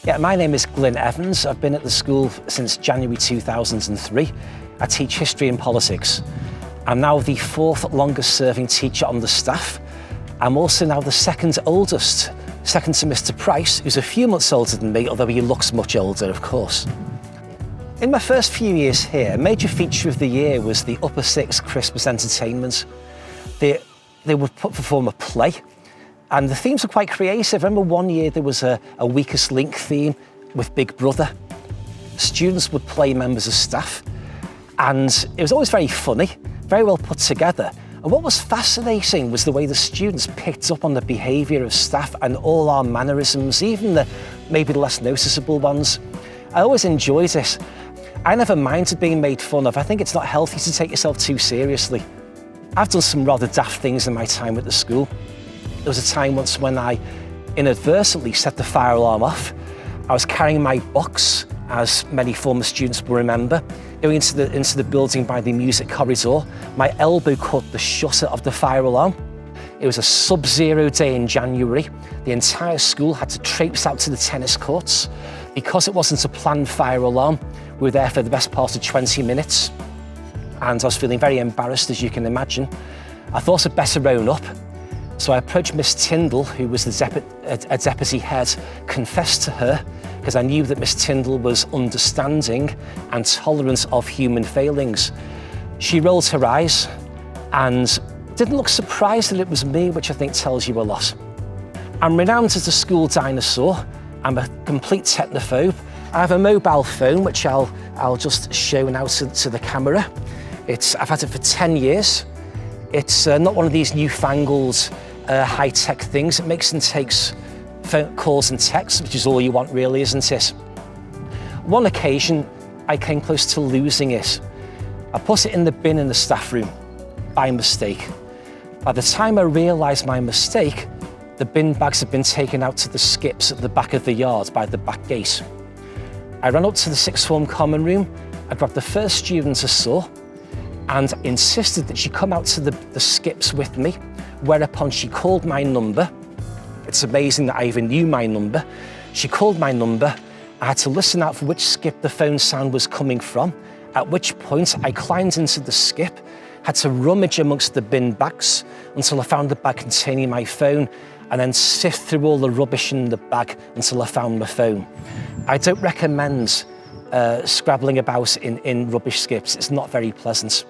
Yeah, my name is Glyn Evans. I've been at the school since January 2003. I teach history and politics. I'm now the fourth longest serving teacher on the staff. I'm also now the second oldest, second to Mr. Price, who's a few months older than me, although he looks much older, of course. In my first few years here, a major feature of the year was the Upper Sixth Christmas entertainment. They would perform a play, and the themes were quite creative. I remember one year there was a Weakest Link theme with Big Brother. Students would play members of staff, and it was always very funny, very well put together. And what was fascinating was the way the students picked up on the behaviour of staff and all our mannerisms, even maybe the less noticeable ones. I always enjoyed it. I never minded being made fun of. I think it's not healthy to take yourself too seriously. I've done some rather daft things in my time at the school. There was a time once when I inadvertently set the fire alarm off. I was carrying my box, as many former students will remember, going into the building by the music corridor. My elbow caught the shutter of the fire alarm. It was a sub-zero day in January. The entire school had to traipse out to the tennis courts. Because it wasn't a planned fire alarm, we were there for the best part of 20 minutes. And I was feeling very embarrassed, as you can imagine. I thought I'd better own up. So I approached Miss Tyndall, who was a deputy head, confessed to her, because I knew that Miss Tyndall was understanding and tolerant of human failings. She rolled her eyes and didn't look surprised that it was me, which I think tells you a lot. I'm renowned as a school dinosaur. I'm a complete technophobe. I have a mobile phone, which I'll just show now to the camera. I've had it for 10 years. It's not one of these newfangled high-tech things. It makes and takes phone calls and texts, which is all you want really, isn't it? One occasion, I came close to losing it. I put it in the bin in the staff room by mistake. By the time I realised my mistake, the bin bags had been taken out to the skips at the back of the yard by the back gate. I ran up to the sixth form common room, I grabbed the first student I saw and insisted that she come out to the skips with me, whereupon she called my number. It's amazing that I even knew my number. She called my number. I had to listen out for which skip the phone sound was coming from, at which point I climbed into the skip, had to rummage amongst the bin bags until I found the bag containing my phone, and then sift through all the rubbish in the bag until I found my phone. I don't recommend scrabbling about in rubbish skips. It's not very pleasant.